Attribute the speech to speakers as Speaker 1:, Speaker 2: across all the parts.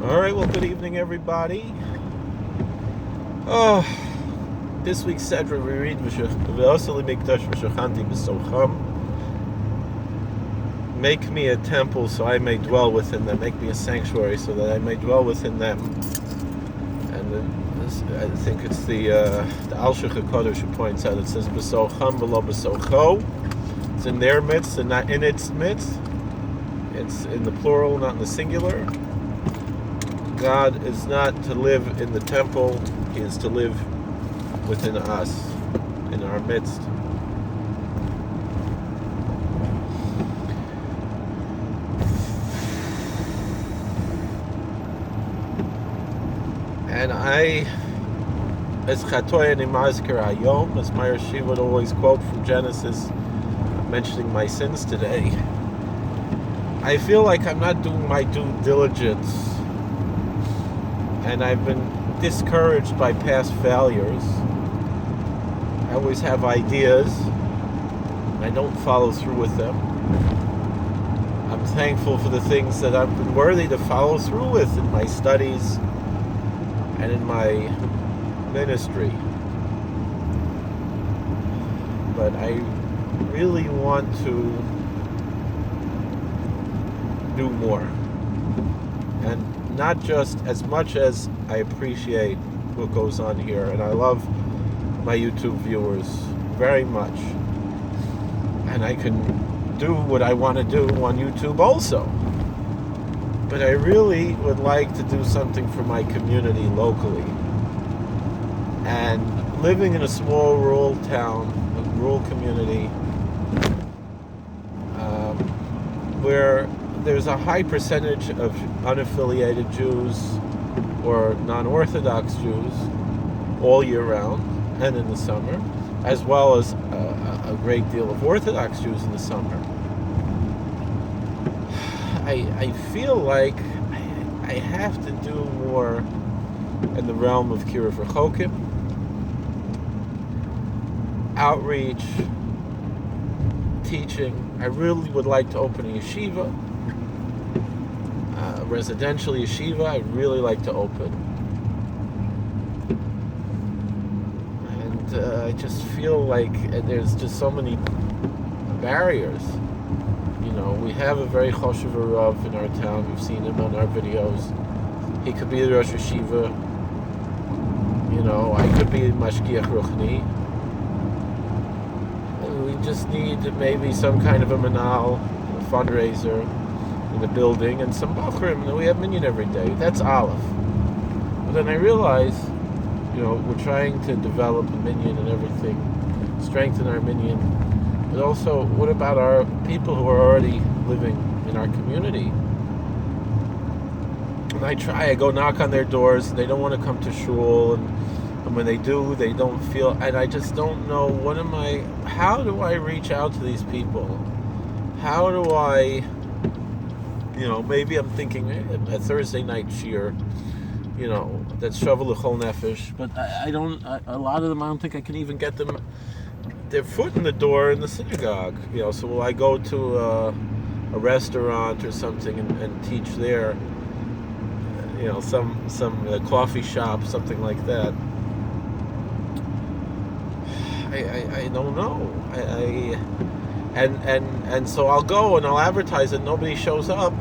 Speaker 1: All right, well, good evening, everybody. Oh, this week's Sedra we read V'oseli Mikdash V'shochanti B'socham. Make me a temple so I may dwell within them. Make me a sanctuary so that I may dwell within them. And I think it's the Al-Shech HaKadosh who points out, it says B'socham v'lo b'socho. It's in their midst and not in its midst. It's in the plural, not in the singular. God is not to live in the temple, He is to live within us, in our midst. And as Chatoy and Imazker Hayom, as my Rashi would always quote from Genesis, mentioning my sins today, I feel like I'm not doing my due diligence. And I've been discouraged by past failures. I always have ideas. I don't follow through with them. I'm thankful for the things that I've been worthy to follow through with in my studies and in my ministry. But I really want to do more. And not just as much as I appreciate what goes on here, and I love my YouTube viewers very much, and I can do what I want to do on YouTube also, but I really would like to do something for my community locally. And living in a small rural town, a rural community, where there's a high percentage of unaffiliated Jews or non-Orthodox Jews all year round and in the summer, as well as a great deal of Orthodox Jews in the summer. I feel like I have to do more in the realm of Kiruv Rechokim, outreach, teaching. I really would like to open a yeshiva. Residential yeshiva I'd really like to open, and I just feel like there's just so many barriers. You know, we have a very choshev Rav in our town. We've seen him on our videos. He could be the Rosh Yeshiva. You know, I could be Mashgiach Ruchni. We just need maybe some kind of a manal, a fundraiser in the building, and some bachrim, and we have Minion every day. That's Aleph. But then I realize, you know, we're trying to develop a Minion and everything, strengthen our Minion, but also, what about our people who are already living in our community? And I go knock on their doors, and they don't want to come to shul, and when they do, they don't feel, and I just don't know, how do I reach out to these people? How do I, you know, maybe I'm thinking a Thursday night shiur, you know, that's Shavuot L'chol Nefesh, but I don't, a lot of them, I don't think I can even get them their foot in the door in the synagogue, you know. So will I go to a restaurant or something and teach there, you know, some coffee shop, something like that? I don't know. And so I'll go and I'll advertise and nobody shows up.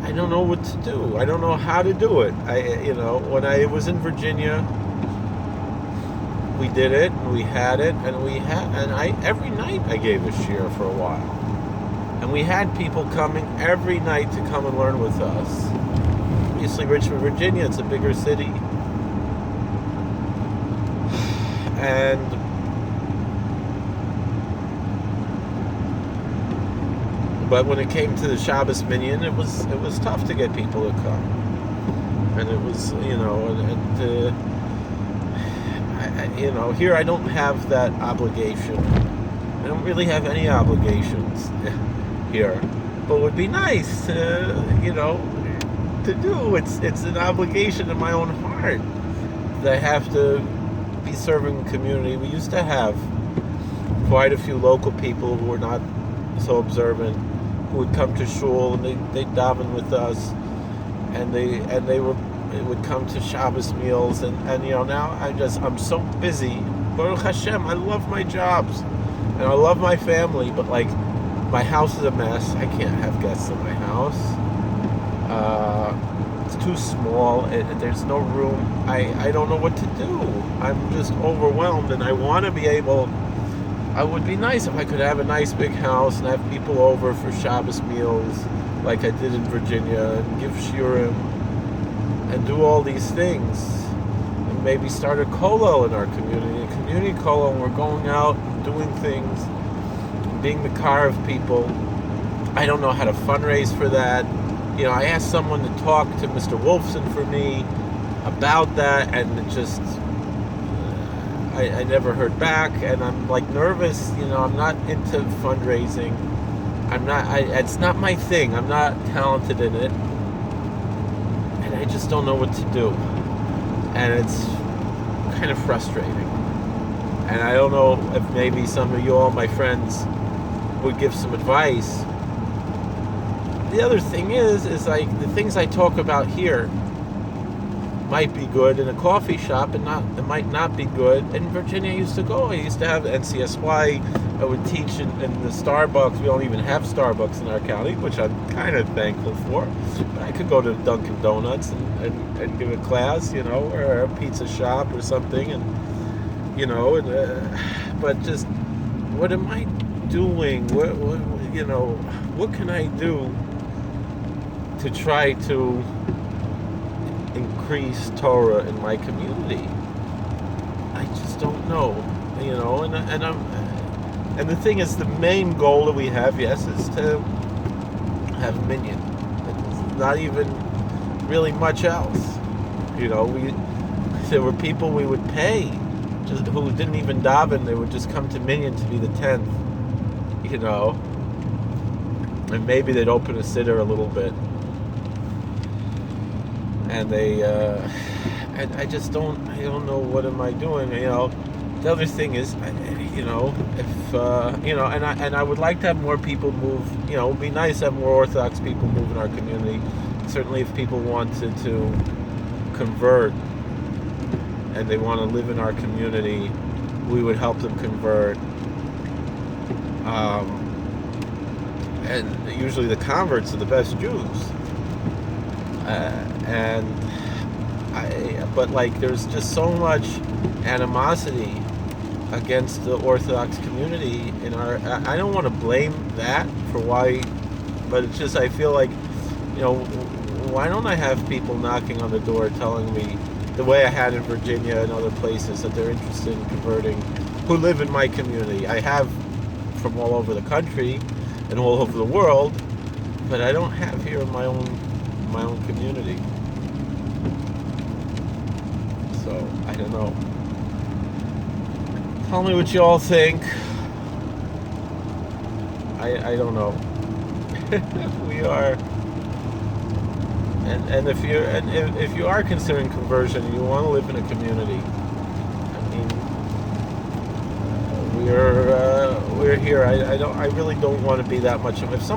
Speaker 1: I don't know what to do. I don't know how to do it. You know, when I was in Virginia, we did it, and we had it, and every night I gave a shiur for a while. And we had people coming every night to come and learn with us. Obviously, Richmond, Virginia, it's a bigger city. But when it came to the Shabbos Minion, it was tough to get people to come, and it was, you know, you know, here I don't have that obligation. I don't really have any obligations here, but it would be nice to, you know, to do. It's an obligation in my own heart that I have to be serving the community. We used to have quite a few local people who were not so observant, who would come to shul and they'd daven with us, and they would come to Shabbos meals, and now I'm so busy. Baruch Hashem, I love my jobs and I love my family, but like my house is a mess. I can't have guests in my house. It's too small. There's no room. I don't know what to do. I'm just overwhelmed, and I want to be able. It would be nice if I could have a nice big house and have people over for Shabbos meals like I did in Virginia, and give shiurim and do all these things, and maybe start a kollel in our community, a community kollel, and we're going out and doing things, and being the car of people. I don't know how to fundraise for that. I asked someone to talk to Mr. Wolfson for me about that, and it just I never heard back, and I'm like nervous. I'm not into fundraising. It's not my thing. I'm not talented in it, and I just don't know what to do, and it's kind of frustrating. And I don't know if maybe some of you all, my friends, would give some advice. The other thing is like the things I talk about here might be good in a coffee shop, and it might not be good. In Virginia, I used to have NCSY. I would teach in the Starbucks. We don't even have Starbucks in our county, which I'm kind of thankful for. But I could go to Dunkin' Donuts and give a class, or a pizza shop or something, but just what am I doing? What can I do to try to increase Torah in my community? I just don't know, and the thing is, the main goal that we have, yes, is to have Minion. It's not even really much else. There were people we would pay just who didn't even daven. They would just come to Minion to be the 10th, and maybe they'd open a siddur a little bit. And I just don't know, what am I doing? The other thing is, if and I would like to have more people move. It would be nice to have more Orthodox people move in our community. Certainly, if people wanted to convert and they want to live in our community, we would help them convert. And usually, the converts are the best Jews. But there's just so much animosity against the Orthodox community in our. I don't want to blame that for why, but it's just I feel like, why don't I have people knocking on the door telling me the way I had in Virginia and other places that they're interested in converting, who live in my community. I have from all over the country and all over the world, but I don't have here in my own community. So I don't know. Tell me what you all think. I don't know. We are, and if you are considering conversion and you want to live in a community, we're here. I really don't want to be that much of. If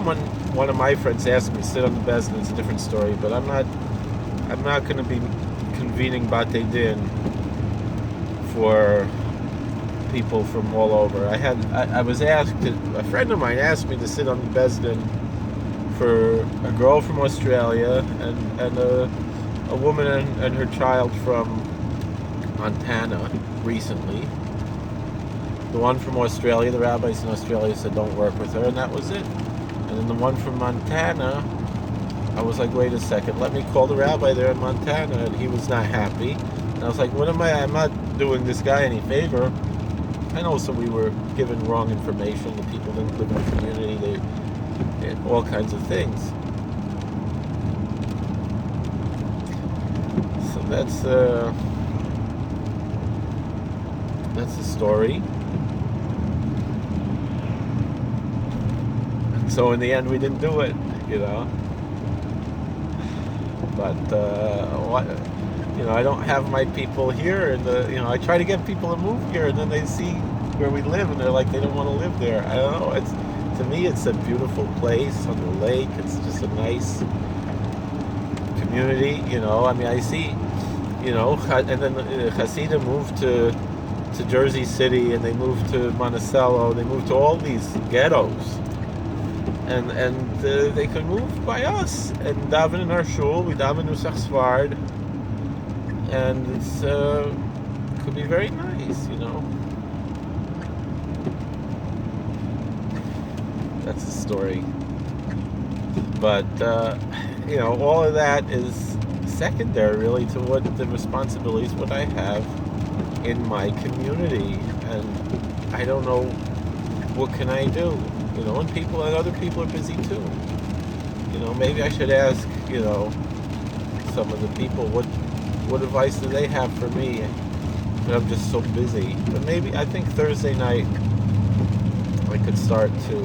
Speaker 1: one of my friends asked me to sit on the Bezdin, it's a different story. But I'm not going to be convening Batei Din for people from all over. I was asked. A friend of mine asked me to sit on the Bezdin for a girl from Australia and a woman and her child from Montana recently. The one from Australia, the rabbis in Australia said don't work with her, and that was it. And then the one from Montana, I was like, wait a second, let me call the rabbi there in Montana, and he was not happy. And I was like, I'm not doing this guy any favor. And also we were given wrong information. The people didn't live in the community. They had all kinds of things. So that's the story. So in the end, we didn't do it, But I don't have my people here, and I try to get people to move here, and then they see where we live, and they're like, they don't want to live there. I don't know. To me, it's a beautiful place on the lake. It's just a nice community. I mean, I see, and then Hasidim moved to Jersey City, and they moved to Monticello. They moved to all these ghettos, and they could move by us and daven in our shul. We daven Nusach Svard, and it's could be very nice. That's the story. But all of that is secondary, really, to what the responsibilities what I have in my community, and I don't know what can I do. And other people are busy too. Maybe I should ask some of the people what advice do they have for me. But I'm just so busy. But maybe I think Thursday night I could start to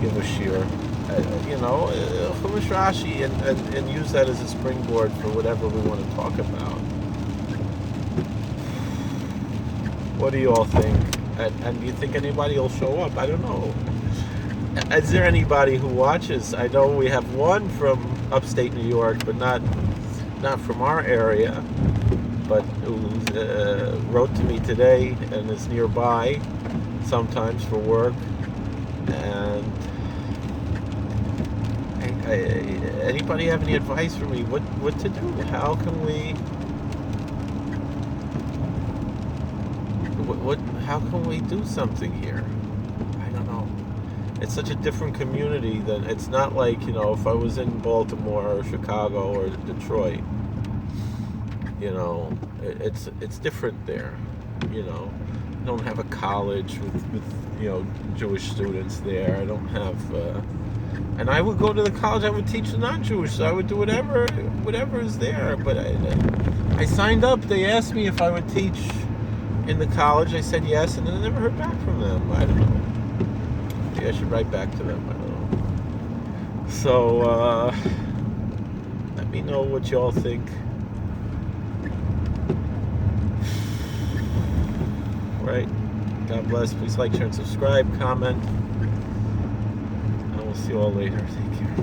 Speaker 1: give a shiur. Chumash Rashi, and use that as a springboard for whatever we want to talk about. What do you all think? And do you think anybody will show up? I don't know. Is there anybody who watches? I know we have one from upstate New York, but not from our area, but who wrote to me today and is nearby sometimes for work. And anybody have any advice for me? What to do? How can we? How can we do something here? I don't know. It's such a different community than it's not like if I was in Baltimore or Chicago or Detroit. It's different there. I don't have a college with Jewish students there. I don't have. And I would go to the college. I would teach the non-Jewish. So I would do whatever is there. But I signed up. They asked me if I would teach in the college. I said yes, and then I never heard back from them. I don't know. Maybe I should write back to them. I don't know. So let me know what y'all think. Right. God bless. Please like, share, and subscribe. Comment. I will see you all later. Take care.